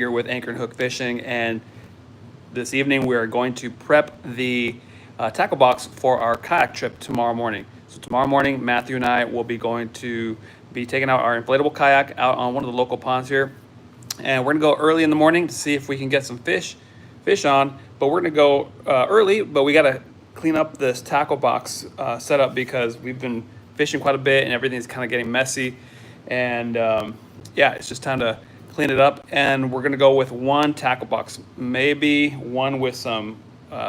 Here with Anchor and Hook Fishing, and this evening we are going to prep the tackle box for our kayak trip tomorrow morning. So tomorrow morning, Matthew and I will be going to be taking out our inflatable kayak out on one of the local ponds here, and we're gonna go early in the morning to see if we can get some fish on. But we're gonna go early, but we gotta clean up this tackle box setup because we've been fishing quite a bit and everything's kind of getting messy. And yeah, it's just time to clean it up. And we're gonna go with one tackle box, maybe one with some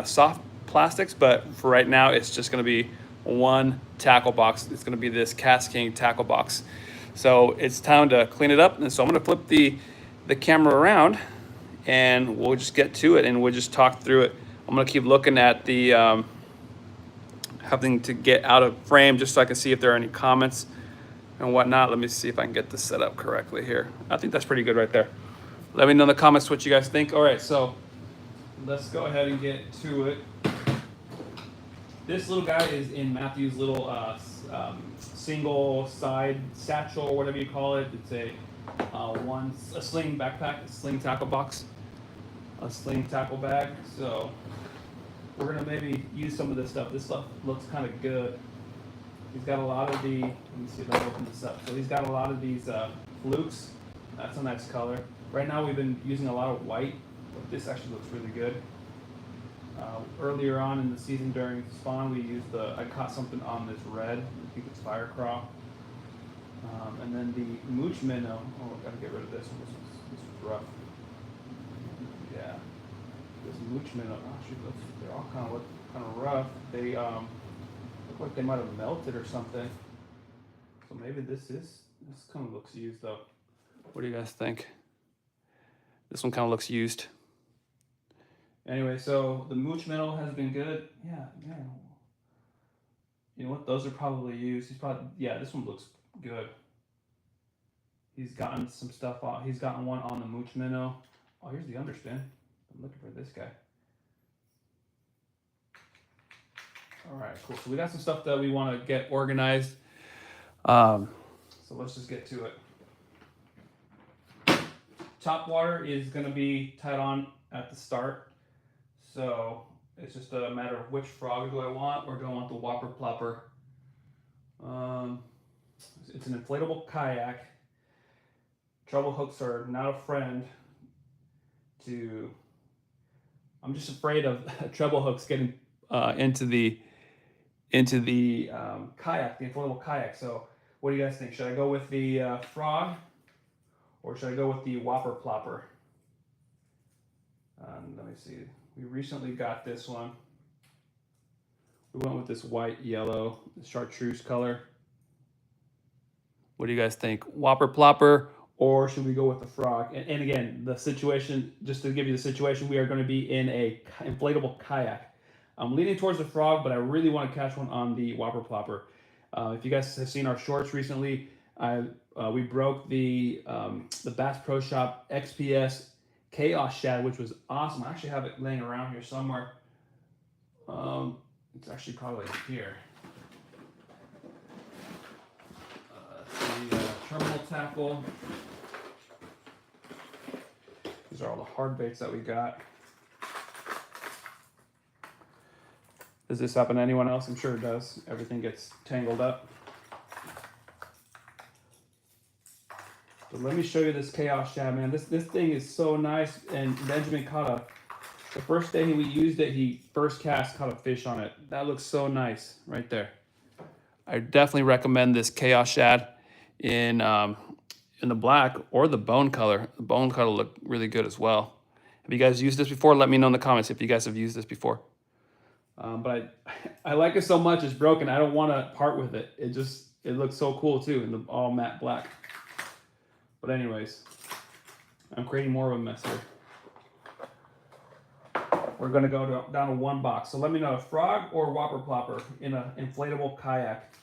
soft plastics, but for right now, it's just gonna be one tackle box. It's gonna be this Cast King tackle box. So it's time to clean it up. And so I'm gonna flip the camera around and we'll just get to it and we'll just talk through it. I'm gonna keep looking at the having to get out of frame just so I can see if there are any comments and whatnot. Let me see if I can get this set up correctly here. I think that's pretty good right there. Let me know in the comments what you guys think. All right, so let's go ahead and get to it. This little guy is in Matthew's little single side satchel or whatever you call it. It's a sling backpack, a sling tackle box, a sling tackle bag. So we're gonna maybe use some of this stuff. This stuff looks kind of good. He's got a lot of the, let me see if I can open this up. So he's got a lot of these flukes. That's a nice color. Right now we've been using a lot of white, but this actually looks really good. Earlier on in the season during spawn, we used I caught something on this red. I think it's fire craw. And then the mooch minnow. Oh, I gotta get rid of this one. This was rough. Yeah, this mooch minnow. Actually, they're all kind of rough. They look like they might have melted or something. So maybe this kind of looks used though. What do you guys think? This one kind of looks used. Anyway, so the mooch minnow has been good. Yeah. You know what? Those are probably used. This one looks good. He's gotten some stuff off. He's gotten one on the mooch minnow. Oh, here's the underspin. I'm looking for this guy. All right, cool. So we got some stuff that we want to get organized. So let's just get to it. Top water is going to be tied on at the start. So it's just a matter of which frog do I want, or do I want the whopper plopper? It's an inflatable kayak. Treble hooks are not a friend to. I'm just afraid of treble hooks getting into the kayak, the inflatable kayak. So what do you guys think? Should I go with the frog, or should I go with the whopper plopper? Let me see. We recently got this one. We went with this white, yellow, chartreuse color. What do you guys think? Whopper plopper, or should we go with the frog? And again, the situation, just to give you the situation, we are going to be in a inflatable kayak. I'm leaning towards the frog, but I really want to catch one on the whopper plopper. If you guys have seen our shorts recently, we broke the Bass Pro Shop XPS Chaos Shad, which was awesome. I actually have it laying around here somewhere. It's actually probably here. The terminal tackle. These are all the hard baits that we got. Does this happen to anyone else? I'm sure it does. Everything gets tangled up. But let me show you this Chaos Shad, man. This thing is so nice. And Benjamin the first day we used it, he first cast caught a fish on it. That looks so nice right there. I definitely recommend this Chaos Shad in the black or the bone color. The bone color look really good as well. Have you guys used this before? Let me know in the comments if you guys have used this before. But I like it so much it's broken. I don't want to part with it. It looks so cool too in the all matte black. But anyways, I'm creating more of a mess here. We're gonna go down to one box. So let me know, frog or whopper plopper in an inflatable kayak.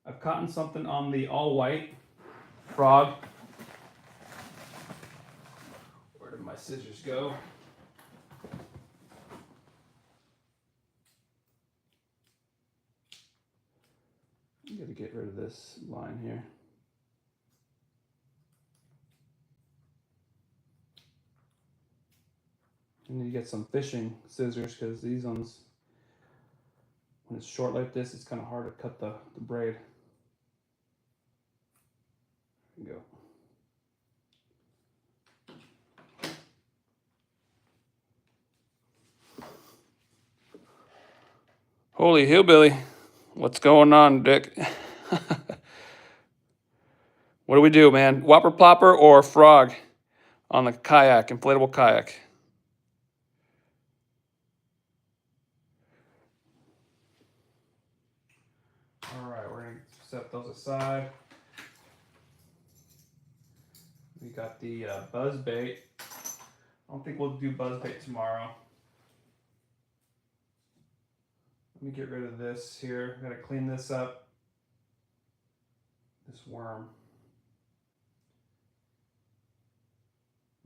I've caught something on the all white frog. Where did my scissors go? I'm gonna get rid of this line here. I need to get some fishing scissors because these ones, when it's short like this, it's kind of hard to cut the braid. There you go. Holy hillbilly. What's going on, Dick? What do we do, man? Whopper plopper or frog on the kayak, inflatable kayak? All right, we're gonna set those aside. We got the buzz bait. I don't think we'll do buzz bait tomorrow. Let me get rid of this here. I gotta clean this up. This worm.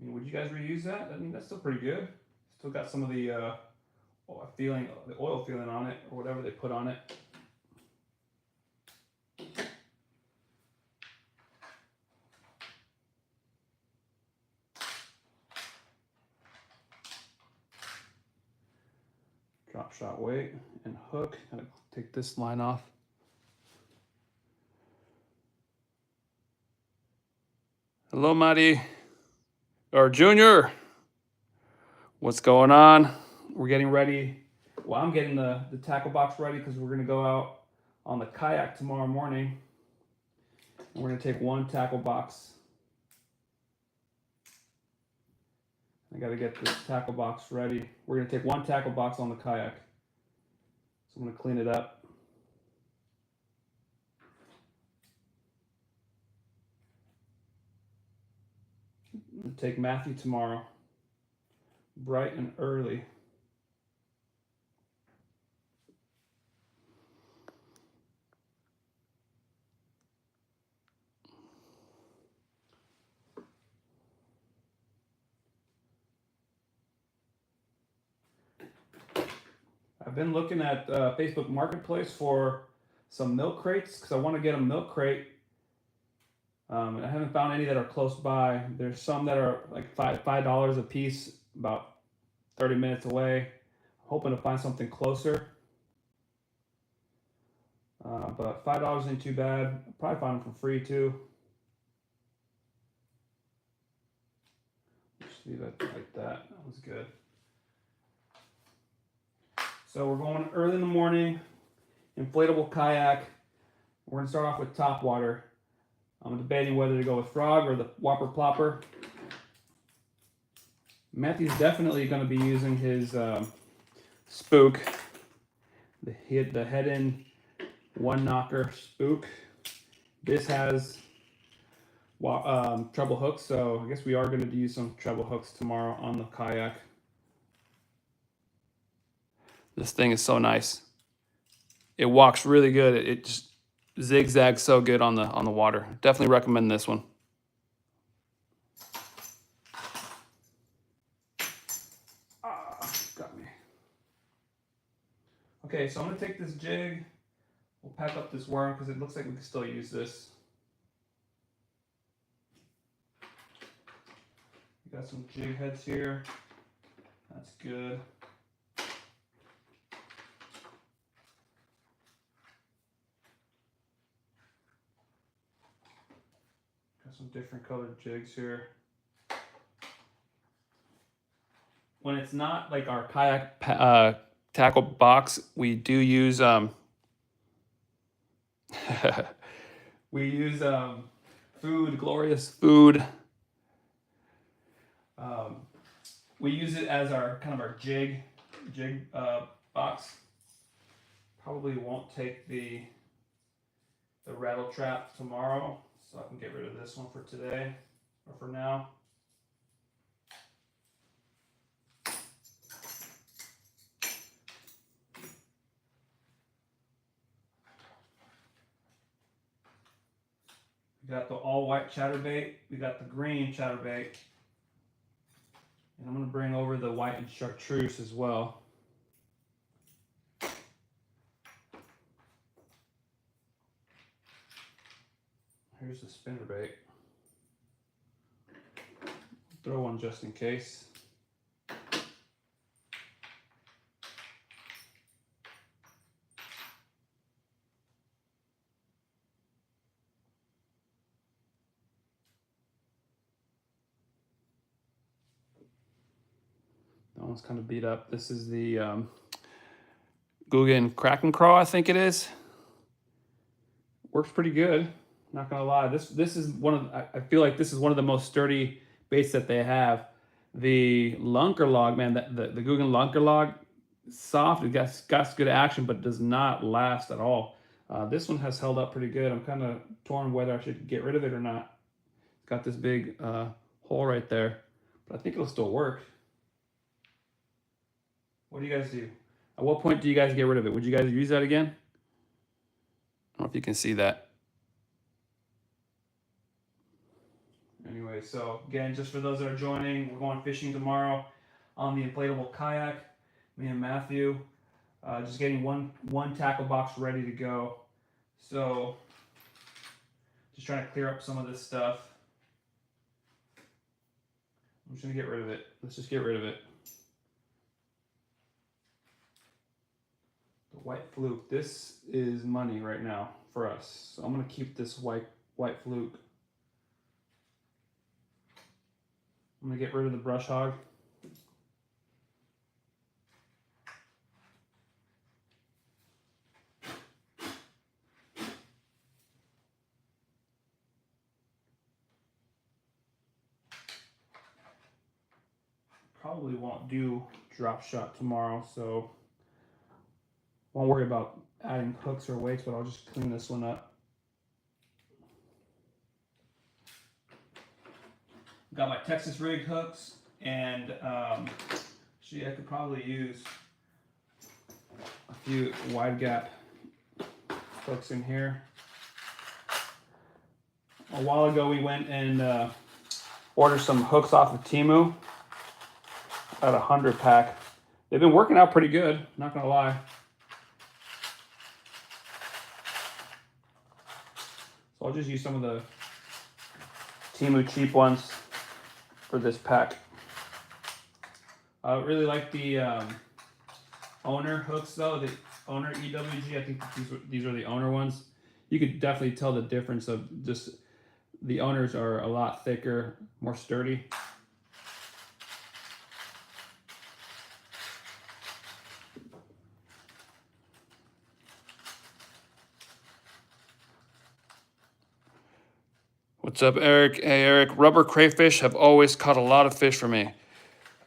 I mean, would you guys reuse that? I mean, that's still pretty good. Still got some of the the oil feeling on it, or whatever they put on it. Drop shot weight and hook. Gotta take this line off. Hello, Matty. Or Junior. What's going on? We're getting ready. Well, I'm getting the tackle box ready because we're gonna go out on the kayak tomorrow morning. And we're gonna take one tackle box. I gotta get this tackle box ready. We're gonna take one tackle box on the kayak. So I'm gonna clean it up. I'm gonna take Matthew tomorrow, bright and early. I've been looking at Facebook Marketplace for some milk crates because I want to get a milk crate. And I haven't found any that are close by. There's some that are like $5 a piece, about 30 minutes away. I'm hoping to find something closer. But $5 ain't too bad. I'll probably find them for free too. Just leave it like that. That was good. So we're going early in the morning, inflatable kayak. We're gonna start off with top water. I'm debating whether to go with frog or the whopper plopper. Matthew's definitely gonna be using his spook, the head in one knocker spook. This has treble hooks, so I guess we are gonna use some treble hooks tomorrow on the kayak. This thing is so nice. It walks really good. It just zigzags so good on the water. Definitely recommend this one. Got me. Okay, so I'm gonna take this jig. We'll pack up this worm because it looks like we can still use this. We got some jig heads here. That's good. Some different colored jigs here. When it's not like our kayak tackle box, we do use we use food, glorious food. We use it as our kind of our jig box. Probably won't take the rattle trap tomorrow. So I can get rid of this one for today, or for now. We got the all white chatterbait. We got the green chatterbait. And I'm gonna bring over the white and chartreuse as well. Here's the spinnerbait. Throw one just in case. one's kind of beat up. This is the Guggen Kraken Craw, I think it is. Works pretty good. Not gonna lie. This is one of I feel like this is one of the most sturdy baits that they have. The Lunker Log, man, the Guggen Lunker Log, soft. It got good action, but does not last at all. This one has held up pretty good. I'm kind of torn whether I should get rid of it or not. It's got this big hole right there, but I think it'll still work. What do you guys do? At what point do you guys get rid of it? Would you guys use that again? I don't know if you can see that. Anyway, so again, just for those that are joining, we're going fishing tomorrow on the inflatable kayak. Me and Matthew, just getting one tackle box ready to go. So just trying to clear up some of this stuff. I'm just gonna get rid of it. Let's just get rid of it. The white fluke. This is money right now for us. So I'm gonna keep this white fluke. I'm gonna get rid of the brush hog. Probably won't do drop shot tomorrow, so won't worry about adding hooks or weights, but I'll just clean this one up. Got my Texas rig hooks, and actually I could probably use a few wide gap hooks in here. A while ago we went and ordered some hooks off of Temu. About 100 pack. They've been working out pretty good, not gonna lie. So I'll just use some of the Temu cheap ones for this pack. I really like the owner hooks though, the owner EWG. I think these are the owner ones. You could definitely tell the difference of just the owners are a lot thicker, more sturdy. What's up, Eric? Hey, Eric. Rubber crayfish have always caught a lot of fish for me.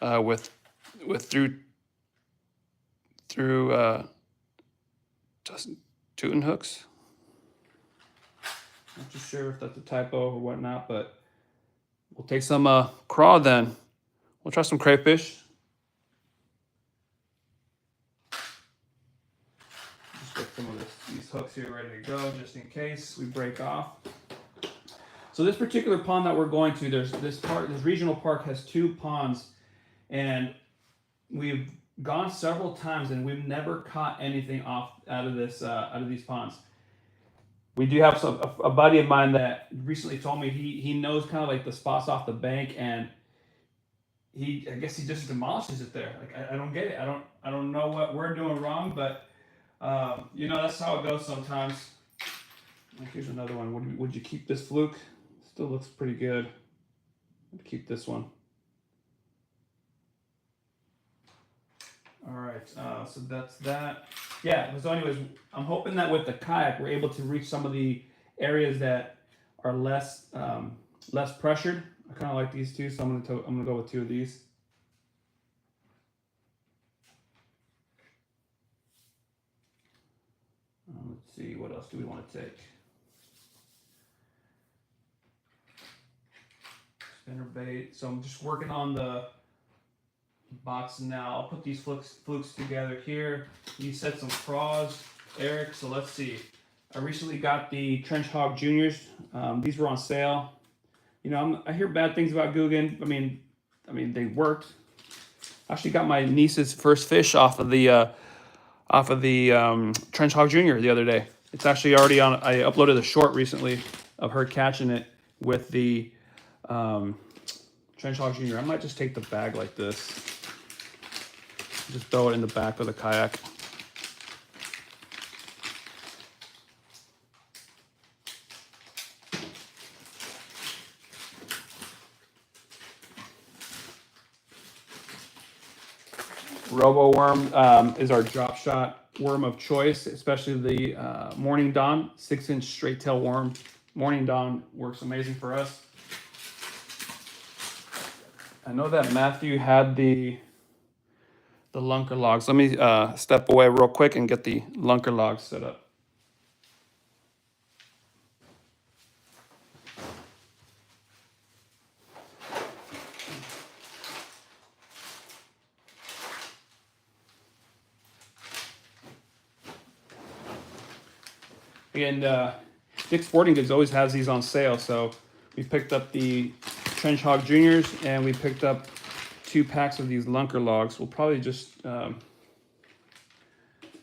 With just tootin' hooks. Not too sure if that's a typo or whatnot, but we'll take some craw then. We'll try some crayfish. Just get some of these hooks here ready to go, just in case we break off. So this particular pond that we're going to, this regional park has 2 ponds, and we've gone several times and we've never caught anything out of these ponds. We do have a buddy of mine that recently told me he knows kind of like the spots off the bank, and I guess he just demolishes it there. Like I don't get it. I don't know what we're doing wrong, but you know, that's how it goes sometimes. Like, here's another one. Would you keep this fluke? Still looks pretty good. I'd keep this one. All right, so that's that. Yeah, so anyways, I'm hoping that with the kayak, we're able to reach some of the areas that are less pressured. I kind of like these two, so I'm gonna go with 2 of these. Let's see, what else do we want to take? Spinner bait. So I'm just working on the box now. I'll put these flukes together here. You said some craws, Eric. So let's see. I recently got the Trench Hog Juniors. These were on sale. You know, I hear bad things about Guggen. I mean, they worked. I actually got my niece's first fish off of the Trench Hog Junior the other day. It's actually already on. I uploaded a short recently of her catching it with the Trench Hog Junior. I might just take the bag like this. Just throw it in the back of the kayak. Robo worm is our drop shot worm of choice, especially the Morning Dawn 6-inch straight tail worm. Morning Dawn works amazing for us. I know that Matthew had the lunker logs. Let me step away real quick and get the lunker logs set up. And Dick's Sporting Goods always has these on sale, so we picked up the Trench Hog Juniors and we picked up 2 packs of these lunker logs. We'll probably just, what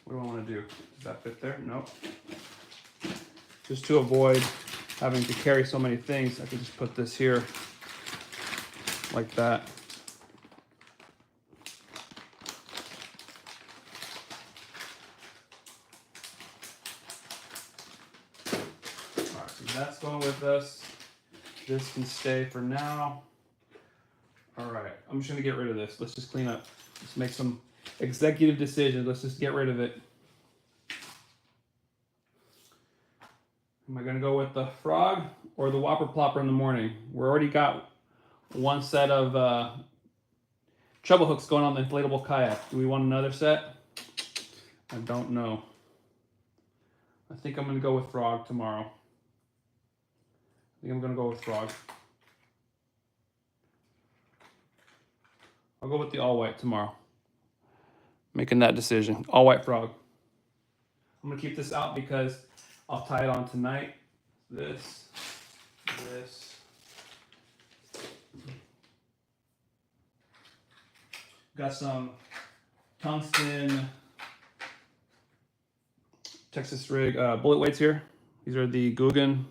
do I want to do? Does that fit there? Nope. Just to avoid having to carry so many things, I could just put this here like that. All right, so that's going with us. This can stay for now. All right, I'm just gonna get rid of this. Let's just clean up. Let's make some executive decisions. Let's just get rid of it. Am I gonna go with the frog or the whopper plopper in the morning? We already got one set of treble hooks going on the inflatable kayak. Do we want another set? I don't know. I think I'm gonna go with frog tomorrow. I think I'm gonna go with frog. I'll go with the all white tomorrow. Making that decision. All white frog. I'm gonna keep this out because I'll tie it on tonight. This. Got some tungsten Texas rig bullet weights here. These are the Guggen.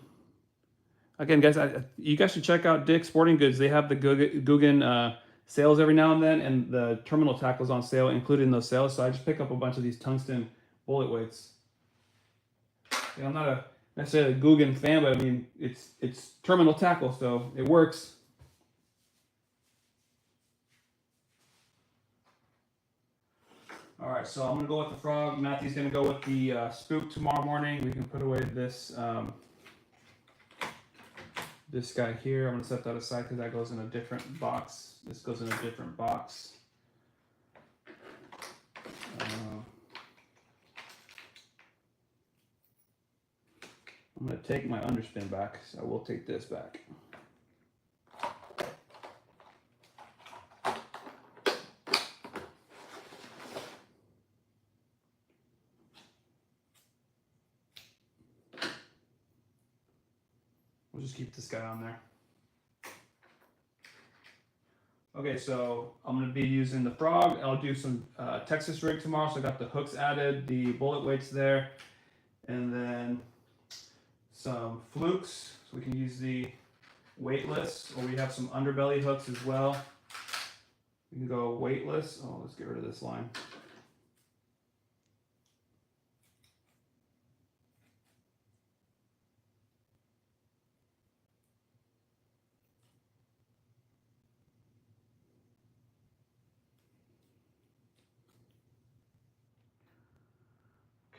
Again, guys, you guys should check out Dick's Sporting Goods. They have the Guggen sales every now and then, and the terminal tackle's on sale, including those sales. So I just pick up a bunch of these tungsten bullet weights. You know, I'm not necessarily a Guggen fan, but I mean, it's terminal tackle, so it works. All right, so I'm gonna go with the frog. Matthew's gonna go with the spook tomorrow morning. We can put away this this guy here. I'm gonna set that aside because that goes in a different box. This goes in a different box. I'm gonna take my underspin back, so I will take this back. We'll just keep this guy on there. Okay, so I'm gonna be using the frog. I'll do some Texas rig tomorrow, so I got the hooks added, the bullet weights there, and then some flukes, so we can use the weightless, or we have some underbelly hooks as well. We can go weightless. Oh, let's get rid of this line.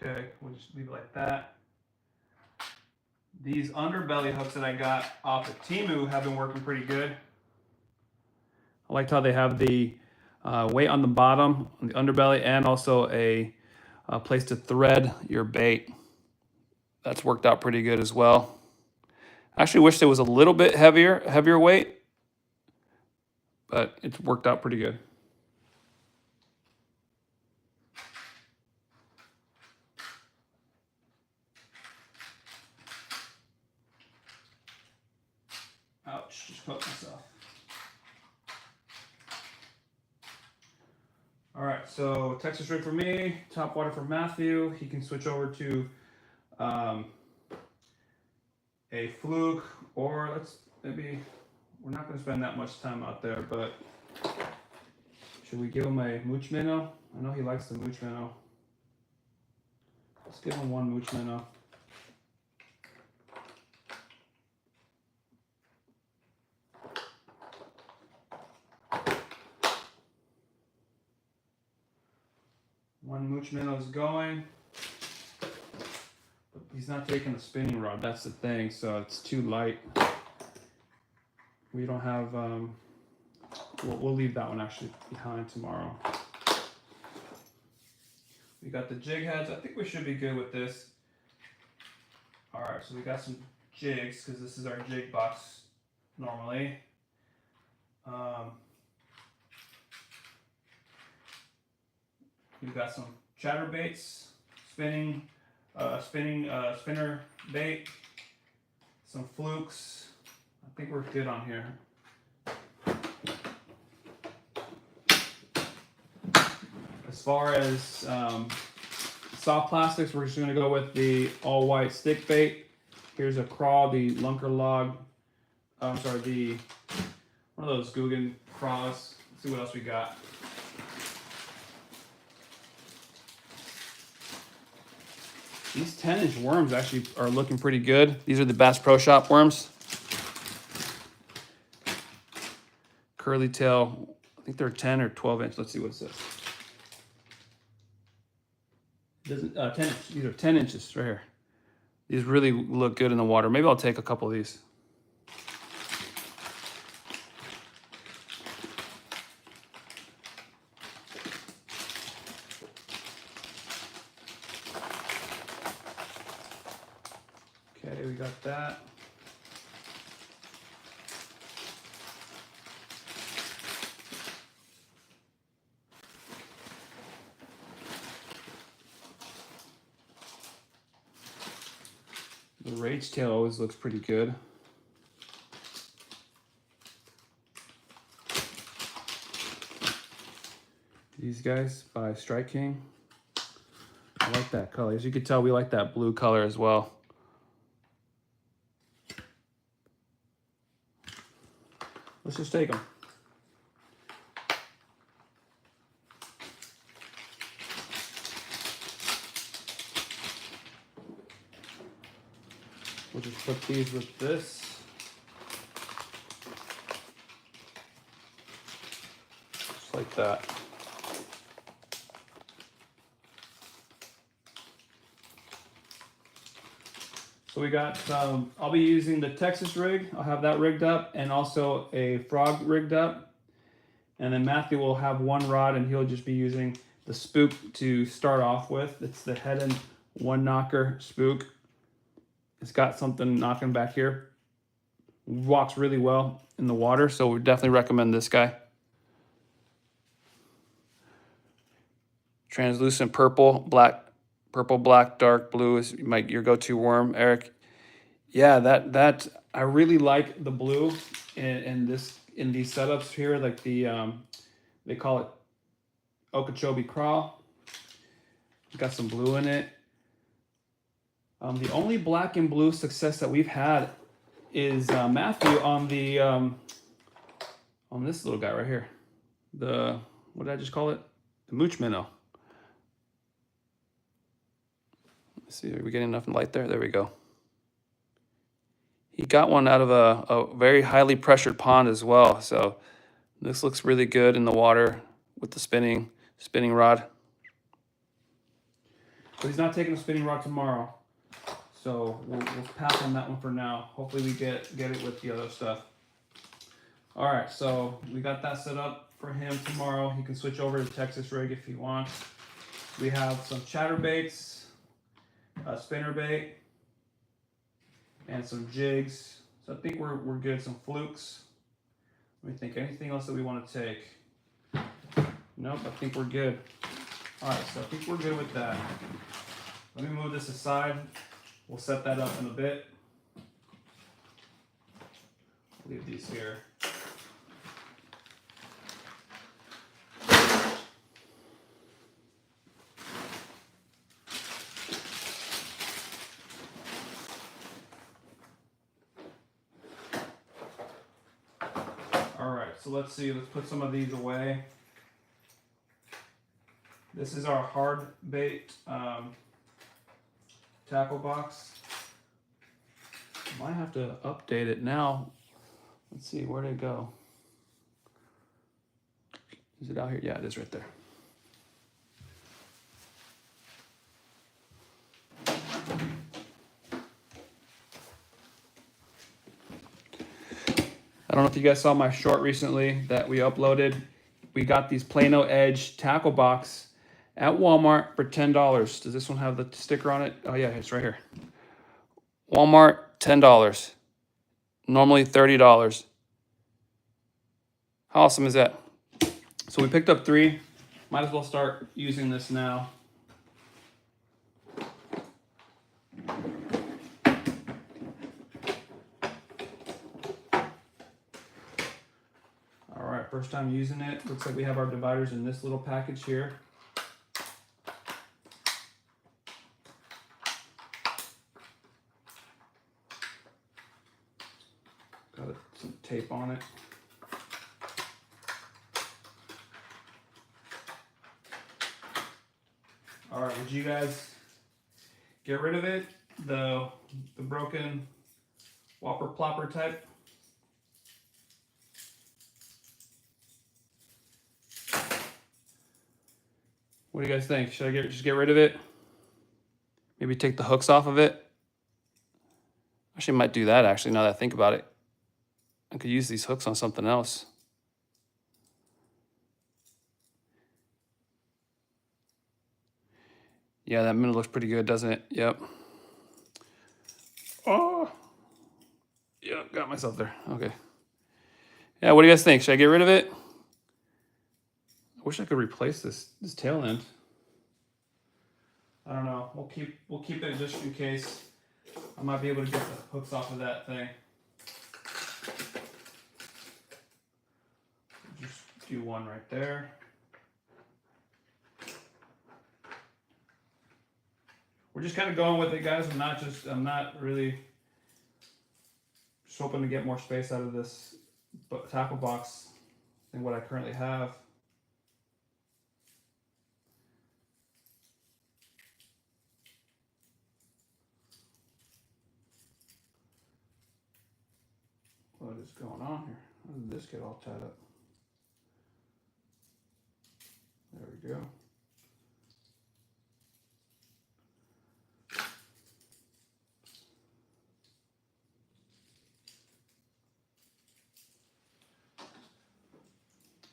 Okay, we'll just leave it like that. These underbelly hooks that I got off of Temu have been working pretty good. I liked how they have the weight on the bottom, on the underbelly, and also a place to thread your bait. That's worked out pretty good as well. I actually wish it was a little bit heavier weight, but it's worked out pretty good. Ouch, just poked myself. All right, so Texas rig for me, top water for Matthew. He can switch over to a fluke, or maybe, we're not gonna spend that much time out there, but should we give him a mooch minnow? I know he likes the mooch minnow. Let's give him one mooch minnow. One mooch minnow is going. He's not taking the spinning rod, that's the thing, so it's too light. We don't have, we'll leave that one actually behind tomorrow. We got the jig heads. I think we should be good with this. All right, so we got some jigs because this is our jig box normally. We've got some chatterbaits, spinner bait, some flukes. I think we're good on here. As far as soft plastics, we're just going to go with the all white stick bait. Here's a crawl, the lunker log. I'm sorry, one of those Guggen craws. Let's see what else we got. These 10-inch worms actually are looking pretty good. These are the Bass Pro Shop worms. Curly tail, I think they're 10 or 12 inch. Let's see what it says. Doesn't 10 inch. These are 10 inches right here. These really look good in the water. Maybe I'll take a couple of these. Okay, we got that. The rage tail always looks pretty good. These guys by Strike King. I like that color. As you can tell, we like that blue color as well. Let's just take them. We'll just put these with this. Just like that. So we got, I'll be using the Texas rig. I'll have that rigged up and also a frog rigged up. And then Matthew will have one rod and he'll just be using the spook to start off with. It's the head and one knocker spook. It's got something knocking back here. Walks really well in the water, so we definitely recommend this guy. Translucent purple, black, dark blue is your go-to worm, Eric. Yeah, that I really like the blue in these setups here, like the they call it Okeechobee crawl. It's got some blue in it. The only black and blue success that we've had is Matthew on the on this little guy right here. What did I just call it? The mooch minnow. Let's see, are we getting enough light there? There we go. He got one out of a very highly pressured pond as well. So this looks really good in the water with the spinning rod. But he's not taking a spinning rod tomorrow. So we'll pass on that one for now. Hopefully we get it with the other stuff. All right, so we got that set up for him tomorrow. He can switch over to Texas rig if he wants. We have some chatterbaits, a spinner bait, and some jigs. So I think we're good. Some flukes. Let me think. Anything else that we want to take? Nope, I think we're good. All right, so I think we're good with that. Let me move this aside. We'll set that up in a bit. Leave these here. All right, so let's see. Let's put some of these away. This is our hard bait tackle box. Might have to update it now. Let's see, where'd it go? Is it out here? Yeah, it is right there. if you guys saw my short recently that we uploaded. We got these Plano Edge tackle box at Walmart for $10. Does this one have the sticker on it? Oh yeah, it's right here. Walmart, $10. Normally $30. How awesome is that? So we picked up 3. Might as well start using this now. All right, first time using it. Looks like we have our dividers in this little package here. Got some tape on it. All right, would you guys get rid of it? The broken whopper plopper type? What do you guys think? Should I just get rid of it? Maybe take the hooks off of it? Actually, might do that actually, now that I think about it. I could use these hooks on something else. Yeah, that minnow looks pretty good, doesn't it? Yep. Oh, yeah, got myself there. Okay. Yeah, what do you guys think? Should I get rid of it? I wish I could replace this tail end. I don't know. We'll keep it just in case. I might be able to get the hooks off of that thing. Just do one right there. We're just kind of going with it, guys. I'm not really just hoping to get more space out of this tackle box than what I currently have. What is going on here? How did this get all tied up? There we go.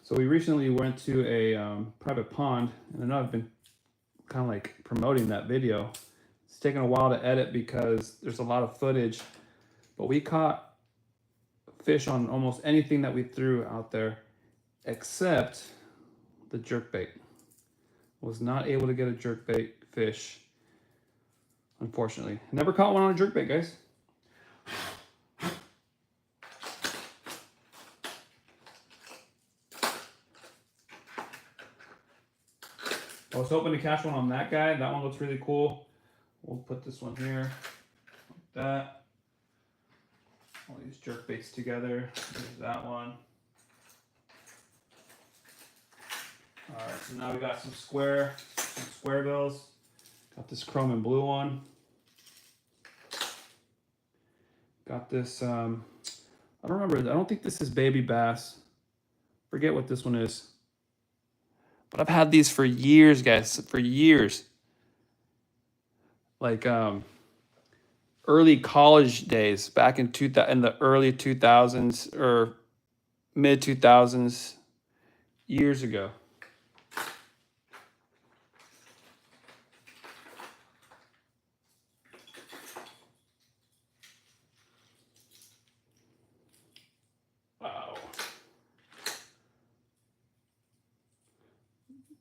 So we recently went to a private pond, and I know I've been kind of like promoting that video. It's taken a while to edit because there's a lot of footage, but we caught fish on almost anything that we threw out there, except the jerkbait. Was not able to get a jerkbait fish, unfortunately. Never caught one on a jerkbait, guys. I was hoping to catch one on that guy. That one looks really cool. We'll put this one here, like that. All these jerkbaits together. There's that one. All right, so now we got some square bills. Got this chrome and blue one. Got this, I don't remember, I don't think this is baby bass. Forget what this one is. But I've had these for years, guys, for years. Like early college days, back in the early 2000s or mid 2000s, years ago. Wow.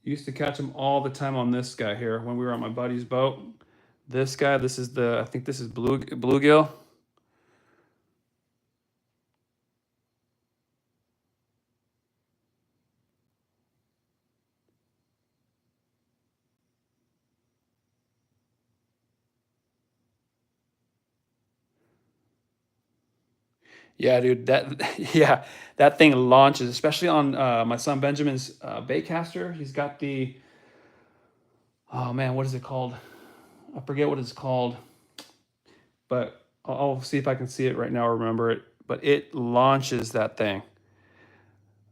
Used to catch them all the time on this guy here when we were on my buddy's boat. This guy, this is I think this is bluegill. Yeah, dude, that thing launches, especially on my son Benjamin's baitcaster. He's got the, oh man, what is it called? I forget what it's called, but I'll see if I can see it right now or remember it. But it launches that thing.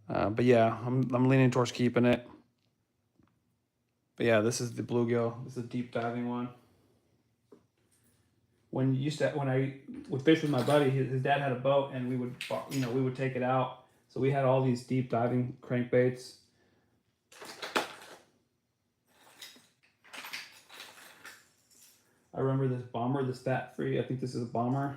But yeah, I'm leaning towards keeping it. But yeah, this is the bluegill. This is a deep diving one. when I would fish with my buddy, his dad had a boat, and we would take it out. So we had all these deep diving crankbaits. I remember this bomber, this fat free. I think this is a bomber.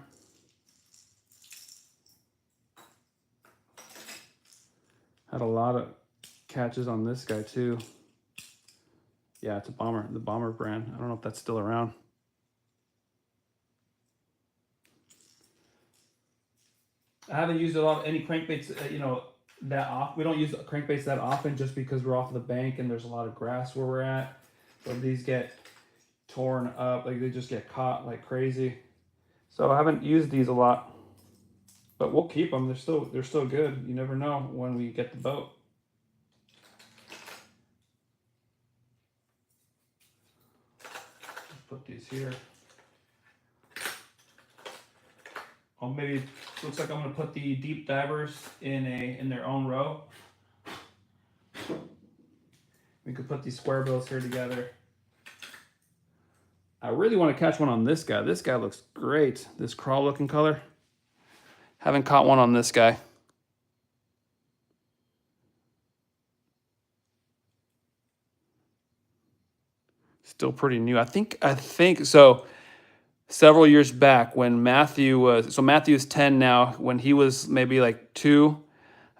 Had a lot of catches on this guy too. Yeah, it's a bomber, the bomber brand. I don't know if that's still around. I haven't used a lot of any crankbaits, that off. We don't use crankbaits that often just because we're off the bank and there's a lot of grass where we're at. So these get torn up, like they just get caught like crazy. So I haven't used these a lot, but we'll keep them. They're still good. You never know when we get the boat. Let's put these here. Oh, maybe looks like I'm gonna put the deep divers in their own row. We could put these square bills here together. I really want to catch one on this guy. This guy looks great. This crawl looking color. Haven't caught one on this guy. Still pretty new. I think so. Several years back when Matthew's 10 now. When he was maybe like 2,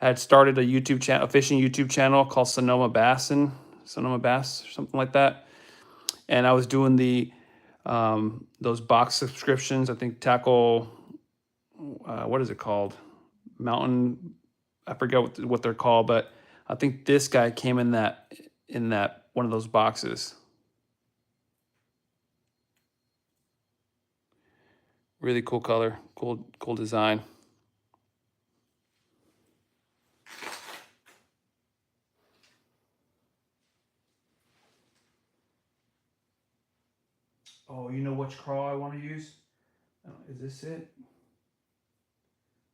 I had started a YouTube channel, a fishing YouTube channel called Sonoma Bass or something like that. And I was doing those box subscriptions. I think tackle, what is it called? Mountain. I forget what they're called, but I think this guy came in that one of those boxes. Really cool color, cool design. Oh, you know which crawl I want to use? Is this it?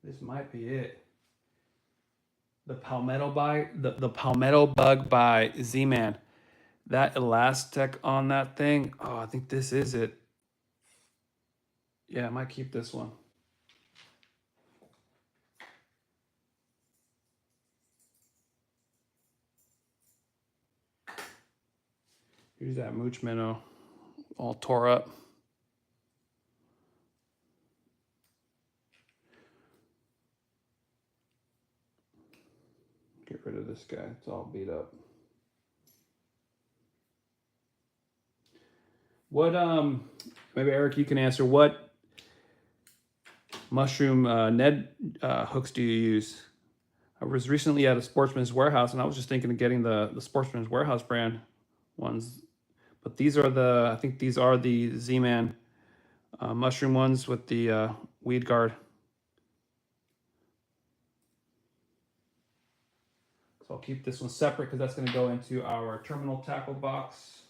This might be it. The Palmetto Bug by Z-Man. That elastic on that thing. Oh, I think this is it. Yeah, I might keep this one. Here's that mooch minnow, all tore up. Get rid of this guy. It's all beat up. What maybe Eric, you can answer. What mushroom Ned hooks do you use? I was recently at a Sportsman's Warehouse, and I was just thinking of getting the Sportsman's Warehouse brand ones. But these are I think these are the Z-Man mushroom ones with the weed guard. So I'll keep this one separate because that's going to go into our terminal tackle box.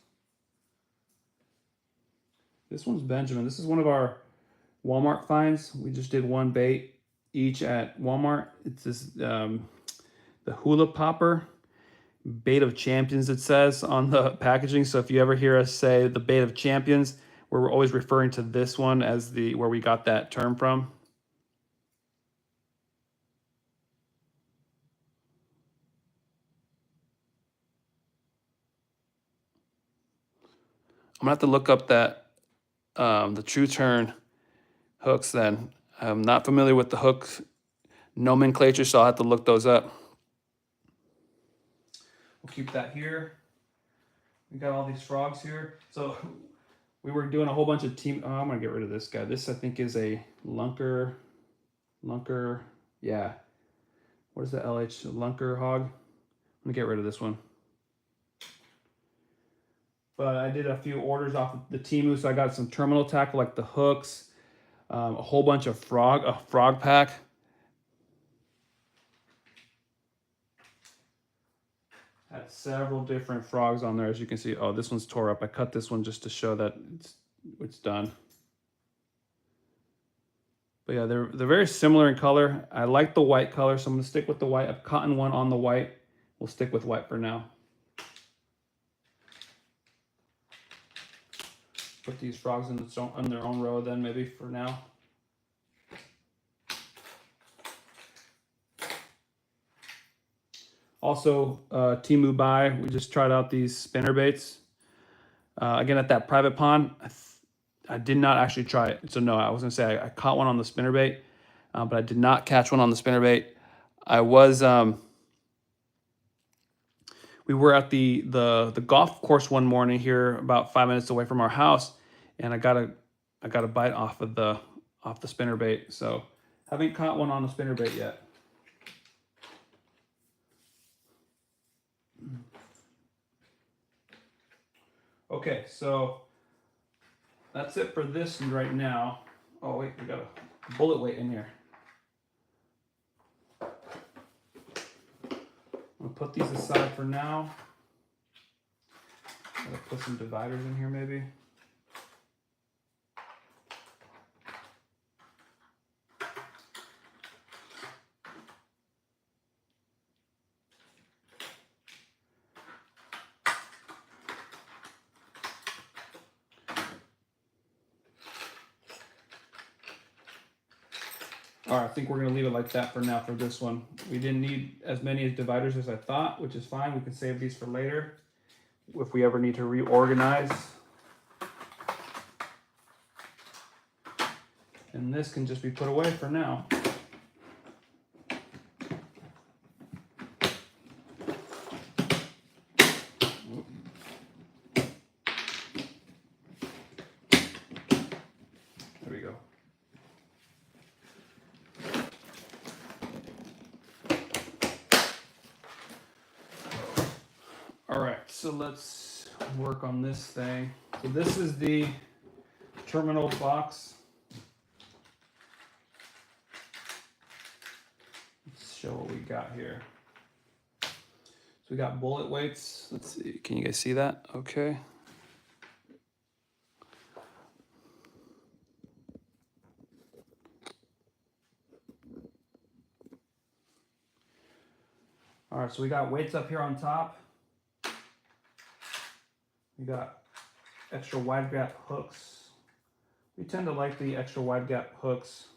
This one's Benjamin. This is one of our Walmart finds. We just did one bait each at Walmart. It's this the Hula Popper bait of champions, it says on the packaging. So if you ever hear us say the bait of champions, we're always referring to this one as where we got that term from. I'm gonna have to look up that the True Turn hooks then. I'm not familiar with the hook nomenclature, so I'll have to look those up. We'll keep that here. We got all these frogs here. So we were doing a whole bunch of team. Oh, I'm gonna get rid of this guy. This I think is a lunker. Yeah. What is the LH lunker hog? I'm gonna get rid of this one. But I did a few orders off of the Temu, so I got some terminal tackle like the hooks, a whole bunch of a frog pack. Had several different frogs on there, as you can see. Oh, this one's tore up. I cut this one just to show that it's done. But yeah, they're very similar in color. I like the white color, so I'm gonna stick with the white. I've caught one on the white. We'll stick with white for now. put these frogs on their own row then maybe for now. Also, Temu buy, we just tried out these spinner baits. Again, at that private pond, I did not actually try it. So no, I was gonna say I caught one on the spinnerbait, but I did not catch one on the spinnerbait. I was we were at the golf course one morning here, about 5 minutes away from our house, and I got a bite off the spinnerbait. So haven't caught one on the spinnerbait yet. Okay, so that's it for this right now. Oh wait, we got a bullet weight in here. I'll put these aside for now. Gotta put some dividers in here maybe. All right, I think we're gonna leave it like that for now for this one. We didn't need as many dividers as I thought, which is fine. We can save these for later if we ever need to reorganize. And this can just be put away for now. There we go. All right, so let's work on this thing. So this is the terminal box. Let's show what we got here. So we got bullet weights. Let's see, can you guys see that? Okay. All right, so we got weights up here on top. We got extra wide gap hooks. We tend to like the extra wide gap hooks.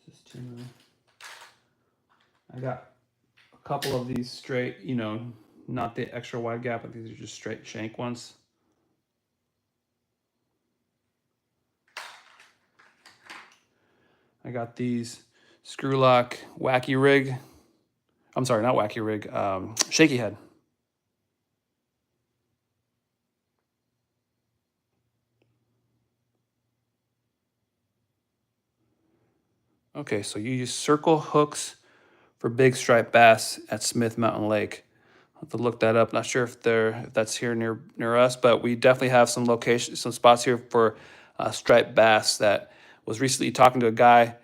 This is too many. I got a couple of these straight, not the extra wide gap, but these are just straight shank ones. I got these screw lock wacky rig. I'm sorry, not wacky rig, shaky head. Okay, so you use circle hooks for big striped bass at Smith Mountain Lake. I'll have to look that up. Not sure if that's here near us, but we definitely have some spots here for striped bass. That was recently talking to a guy,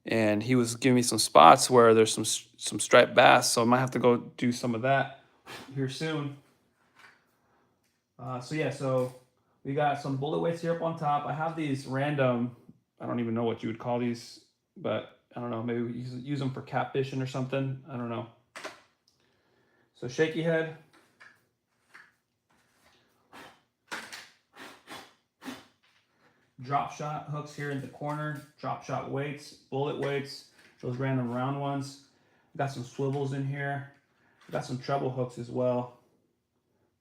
and he was giving me some spots where there's some striped bass. So I might have to go do some of that here soon. So we got some bullet weights here up on top. I have these random, I don't even know what you would call these, but I don't know, maybe we use them for catfishing or something. I don't know. So shaky head. Drop shot hooks here in the corner. Drop shot weights, bullet weights, those random round ones. Got some swivels in here. Got some treble hooks as well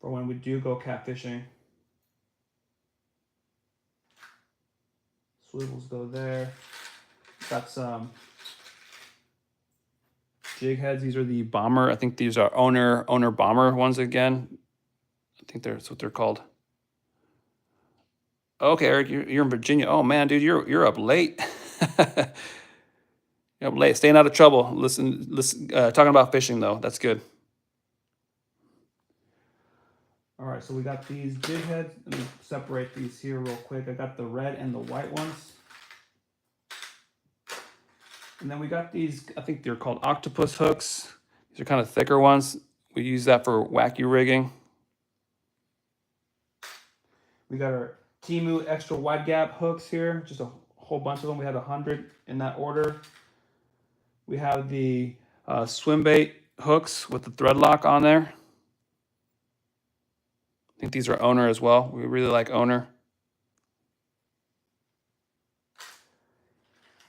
for when we do go catfishing. Swivels go there. Got some jig heads. These are the bomber. I think these are owner bomber ones again. I think that's what they're called. Okay, Eric, you're in Virginia. Oh man, dude, you're up late. You're up late, staying out of trouble. Listen. Talking about fishing though, that's good. All right, so we got these jig heads. Let me separate these here real quick. I got the red and the white ones. And then we got these, I think they're called octopus hooks. These are kind of thicker ones. We use that for wacky rigging. We got our Temu extra wide gap hooks here, just a whole bunch of them. We had 100 in that order. We have the swim bait hooks with the thread lock on there. I think these are Owner as well. We really like Owner.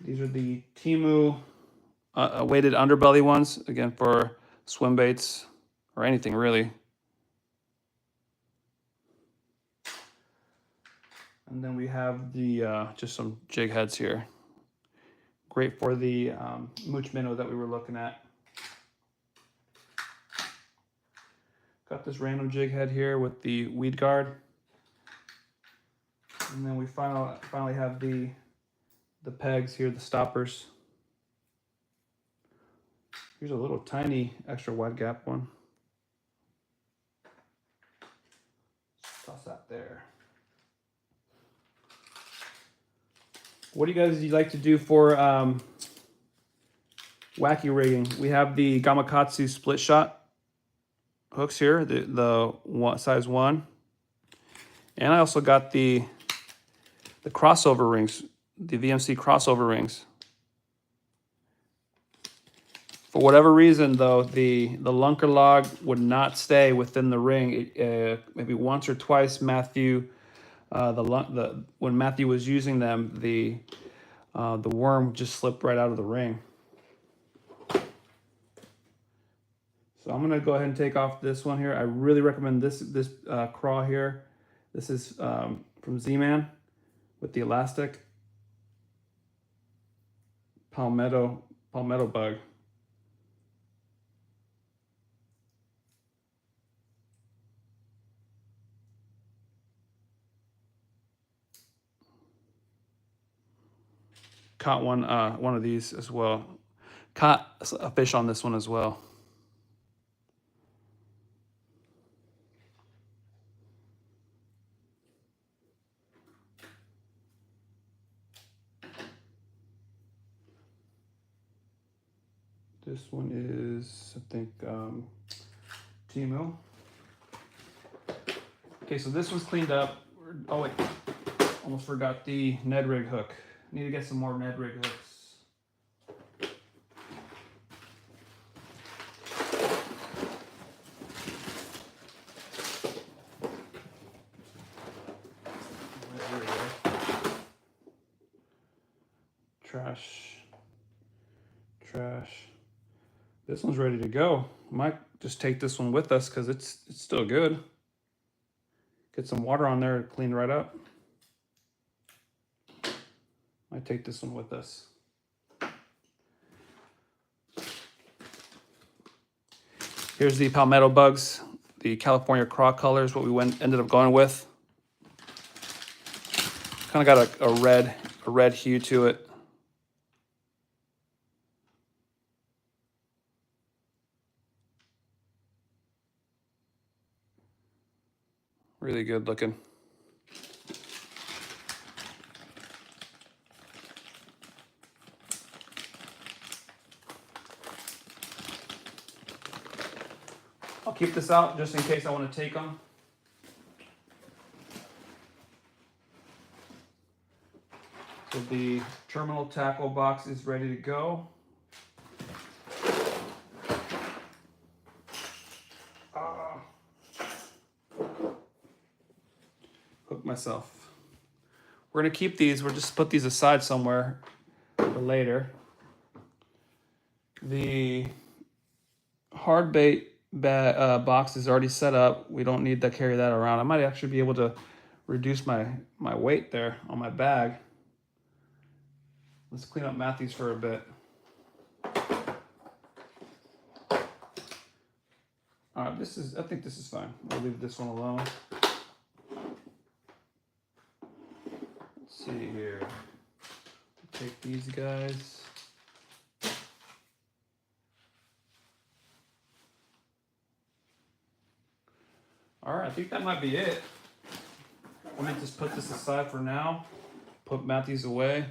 These are the Timu weighted underbelly ones, again for swim baits or anything really. And then we have the just some jig heads here. Great for the mooch minnow that we were looking at. Got this random jig head here with the weed guard. And then we finally have the pegs here, the stoppers. Here's a little tiny extra wide gap one. Toss that there. What do you guys like to do for wacky rigging? We have the Gamakatsu split shot hooks here, the size 1. And I also got the crossover rings, the VMC crossover rings. For whatever reason, though, the lunker log would not stay within the ring. Maybe once or twice, Matthew, when Matthew was using them, the worm just slipped right out of the ring. So I'm gonna go ahead and take off this one here. I really recommend this craw here. This is from Z-Man with the elastic palmetto bug. Caught one of these as well. Caught a fish on this one as well. This one is, I think, Timu. Okay, so this one's cleaned up. Oh wait, almost forgot the Ned rig hook. Need to get some more Ned rig hooks. Trash. This one's ready to go. Might just take this one with us because it's still good. Get some water on there, clean right up. Might take this one with us. Here's the palmetto bugs, the California craw color is what we ended up going with. Kind of got a red hue to it. Really good looking. I'll keep this out just in case I want to take them. So the terminal tackle box is ready to go. Hook myself. We're gonna keep these. We'll just put these aside somewhere for later. The hard bait box is already set up. We don't need to carry that around. I might actually be able to reduce my weight there on my bag. Let's clean up Matthews for a bit. All right, I think this is fine. We'll leave this one alone. Let's see here. Take these guys. All right, I think that might be it. Let me just put this aside for now. Put Matthews away.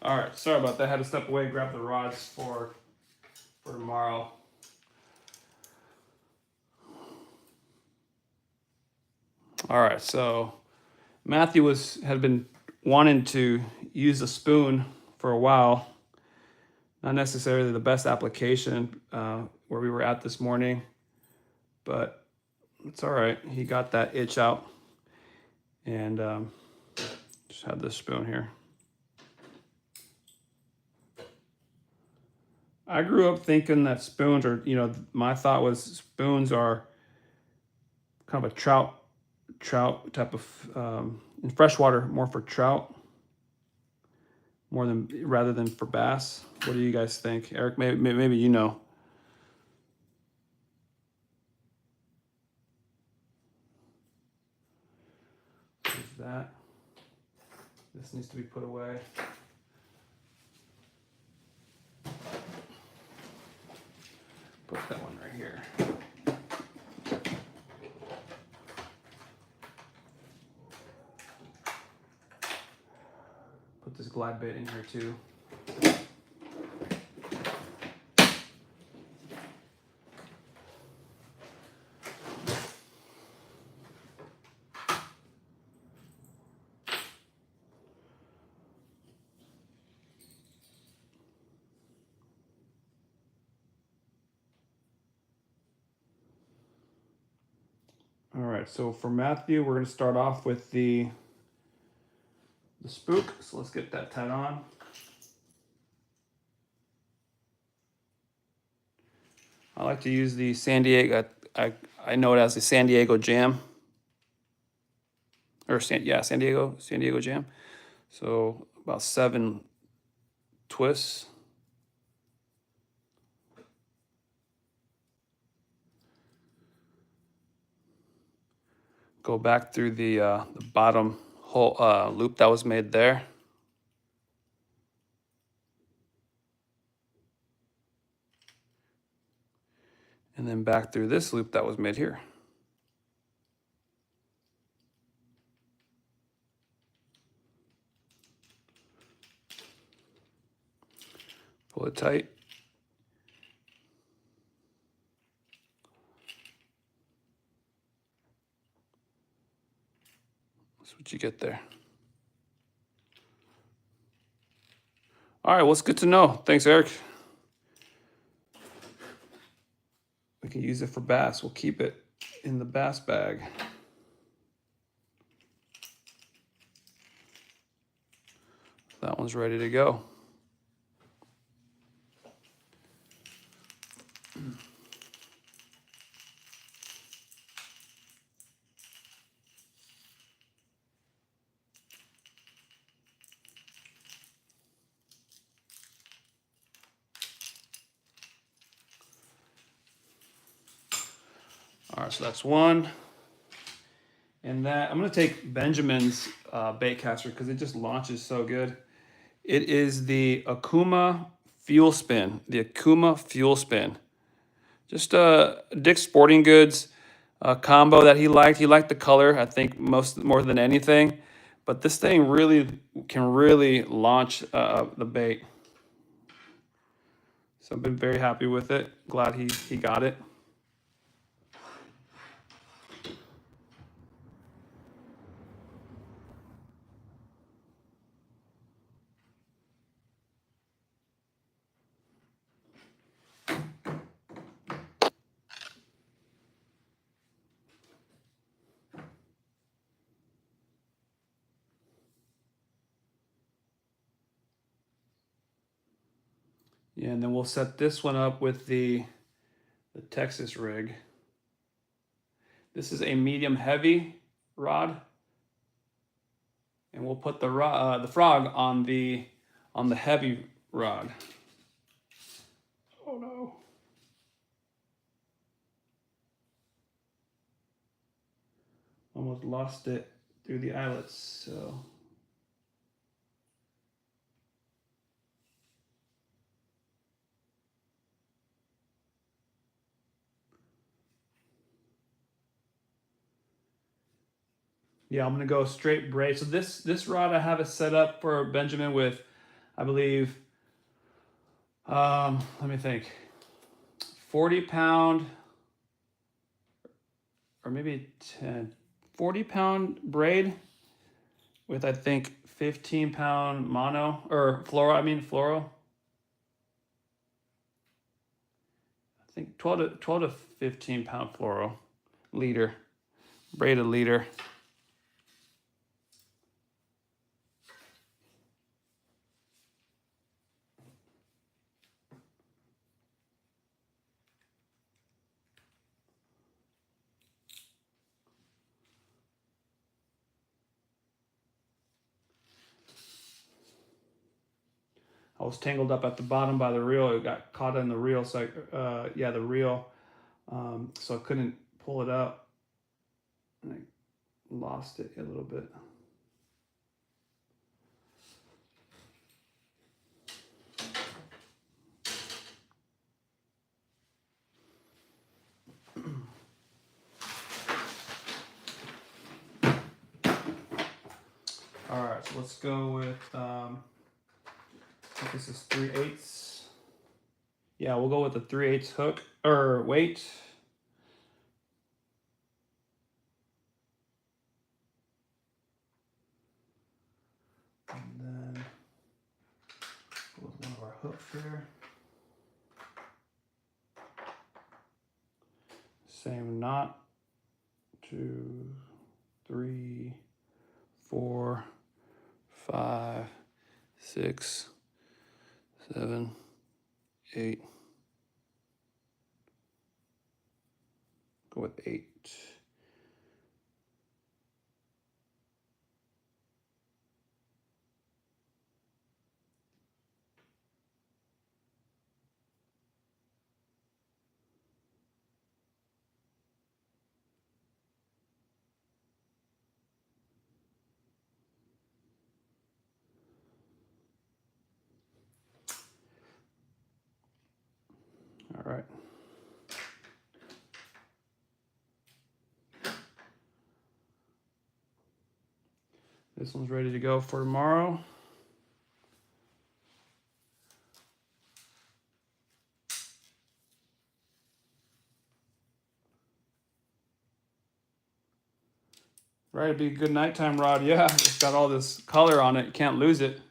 All right, sorry about that. I had to step away and grab the rods for tomorrow. All right, so Matthew had been wanting to use a spoon for a while. Not necessarily the best application where we were at this morning, but it's all right. He got that itch out, and just had this spoon here. I grew up thinking that spoons are, my thought was spoons are kind of a trout type of in freshwater, more for trout, rather than for bass. What do you guys think, Eric? Maybe you know. There's that. This needs to be put away. Put that one right here. Put this glide bait in here too. All right, so for Matthew, we're going to start off with the spook. So let's get that tied on. I like to use the San Diego. I know it as the San Diego Jam, or San Diego Jam. So about 7 twists. Go back through the bottom hole loop that was made there. And then back through this loop that was made here. Pull it tight. That's what you get there. All right, well, it's good to know. Thanks, Eric. We can use it for bass. We'll keep it in the bass bag. That one's ready to go. All right, so that's one. And that I'm gonna take Benjamin's bait caster because it just launches so good. It is the Akuma Fuel Spin. The Akuma Fuel Spin. Just Dick's Sporting Goods combo that he liked. He liked the color, I think, more than anything. But this thing can really launch the bait. So I've been very happy with it. Glad he got it. Yeah, and then we'll set this one up with the Texas rig. This is a medium heavy rod, and we'll put the frog on the heavy rod. Oh no! Almost lost it through the eyelets. So. Yeah, I'm gonna go straight braid. So this rod I have it set up for Benjamin with I believe, let me think, 40-pound, or maybe 40-pound braid with, I think, 15-pound mono, or fluoro. I think 12 to 15-pound fluoro, leader, braided leader. I was tangled up at the bottom by the reel. It got caught in the reel, so the reel. So I couldn't pull it up, and I lost it a little bit. All right, so let's go with, I think this is 3/8. Yeah, we'll go with the 3/8 hook, or weight. And then go with one of our hooks here. Same knot, 2, 3, 4, 5, 6, 7, 8. Go with 8. All right. This one's ready to go for tomorrow. Right, it'd be a good nighttime rod. Yeah, it's got all this color on it. You can't lose it.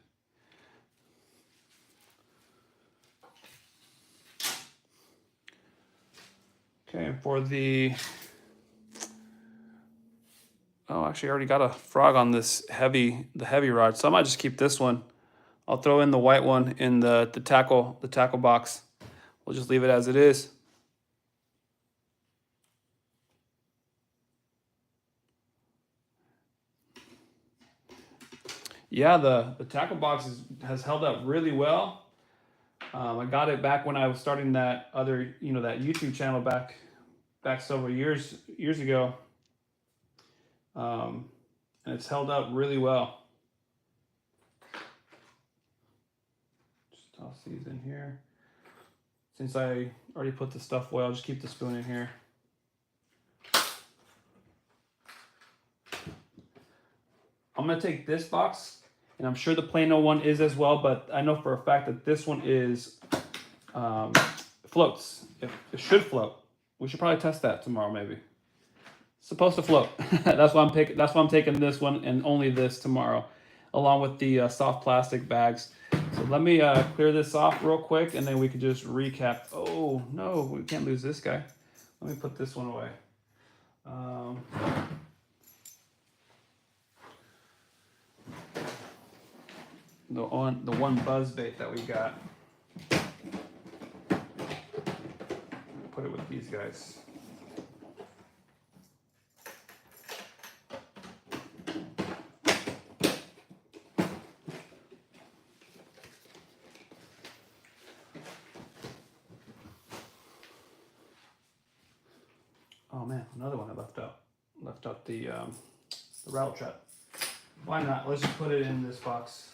Okay, and for the, oh, actually I already got a frog on this the heavy rod, so I might just keep this one. I'll throw in the white one in the tackle box. We'll just leave it as it is. Yeah, the tackle box has held up really well. I got it back when I was starting that other, that YouTube channel back several years ago. And it's held up really well. Just toss these in here. Since I already put the stuff away, I'll just keep the spoon in here. I'm gonna take this box, and I'm sure the Plano one is as well, but I know for a fact that this one is floats. It should float. We should probably test that tomorrow, maybe. It's supposed to float. That's why I'm taking this one and only this tomorrow, along with the soft plastic bags. So let me clear this off real quick, and then we can just recap. Oh no, we can't lose this guy. Let me put this one away. The one buzz bait that we got. Put it with these guys. Oh man, another one I left out. Left out the rattle trap. Why not? Let's just put it in this box.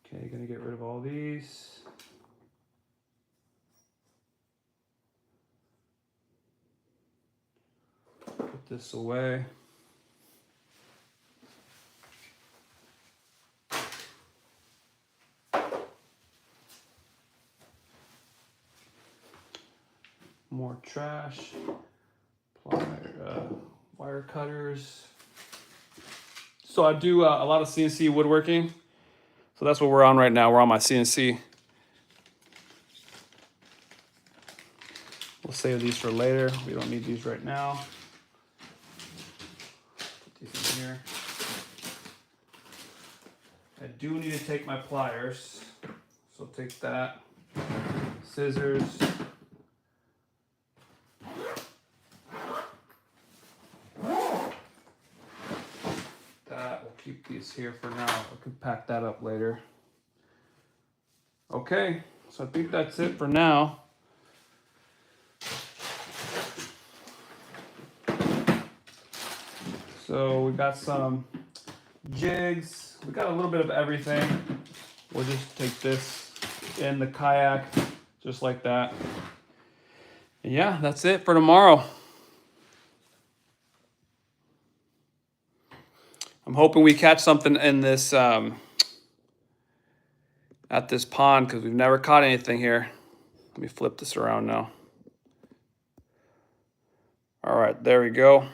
Okay, gonna get rid of all these. Put this away. More trash. Wire cutters. So I do a lot of CNC woodworking. So that's what we're on right now. We're on my CNC. We'll save these for later. We don't need these right now. Put these in here. I do need to take my pliers. So take that. Scissors. We'll keep these here for now. I can pack that up later. Okay, so I think that's it for now. So we got some jigs. We got a little bit of everything. We'll just take this in the kayak, just like that. And yeah, that's it for tomorrow. I'm hoping we catch something in this at this pond because we've never caught anything here. Let me flip this around now. All right, there we go.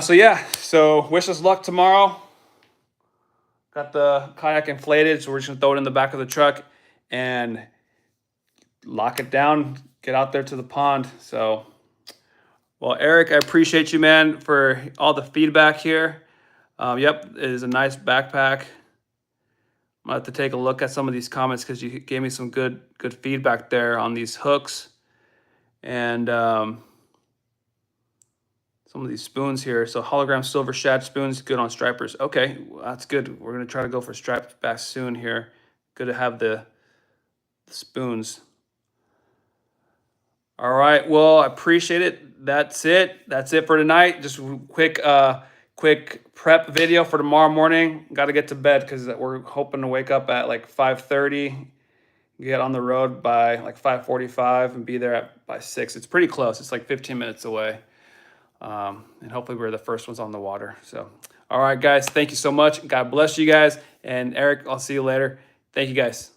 So wish us luck tomorrow. Got the kayak inflated, so we're just gonna throw it in the back of the truck and lock it down, get out there to the pond. So, well, Eric, I appreciate you, man, for all the feedback here. Yep, it is a nice backpack. I'm gonna have to take a look at some of these comments because you gave me some good feedback there on these hooks and some of these spoons here. So hologram silver shad spoons, good on stripers. Okay, well, that's good. We're gonna try to go for striped bass soon here. Good to have the spoons. All right, well, I appreciate it. That's it. That's it for tonight. Just a quick prep video for tomorrow morning. Got to get to bed because we're hoping to wake up at like 5:30, get on the road by like 5:45 and be there by 6. It's pretty close. It's like 15 minutes away. And hopefully we're the first ones on the water. So, all right, guys, thank you so much. God bless you guys. And Eric, I'll see you later. Thank you, guys.